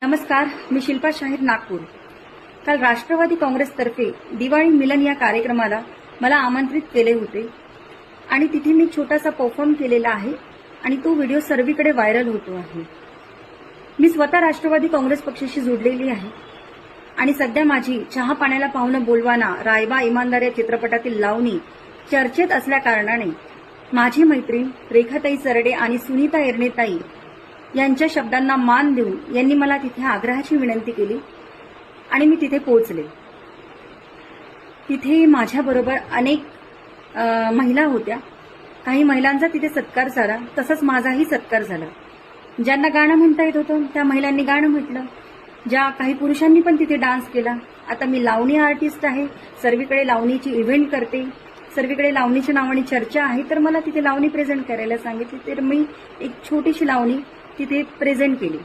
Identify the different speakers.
Speaker 1: नमस्कार, मी शिल्पा शाहीर, नागपूर। काल राष्ट्रवादी काँग्रेसतर्फे दिवाळी मिलन या कार्यक्रमाला मला आमंत्रित केले होते आणि तिथे मी छोटासा परफॉर्म केलेला आहे आणि तो व्हिडिओ सर्वीकडे व्हायरल होतो आहे। मी स्वतः राष्ट्रवादी काँग्रेस पक्षाशी जोडलेली आहे आणि सध्या माझी चहा पाण्याला पाहुणं बोलवाना रायबा इमानदार या चित्रपटातील लावणी चर्चेत असल्याकारणाने माझी मैत्रीण रेखाताई सरडे आणि सुनीता एरनेताई यांच्या शब्दांना मान देऊन यांनी मला तिथे आग्रहाची विनंती केली आणि मी तिथे पोहोचले। तिथे माझ्याबरोबर अनेक महिला होत्या। काही महिलांचा तिथे सत्कार झाला, तसंच माझाही सत्कार झाला। ज्यांना गाणं म्हणता येत होतं त्या महिलांनी गाणं म्हटलं, ज्या काही पुरुषांनी पण तिथे डान्स केला। आता मी लावणी आर्टिस्ट आहे, सर्वीकडे लावणीची इव्हेंट करते, सर्वीकडे लावणीच्या नावाने चर्चा आहे, तर मला तिथे लावणी प्रेझेंट करायला सांगितली, तर मी एक छोटीशी लावणी तिथे प्रेझेंट केली।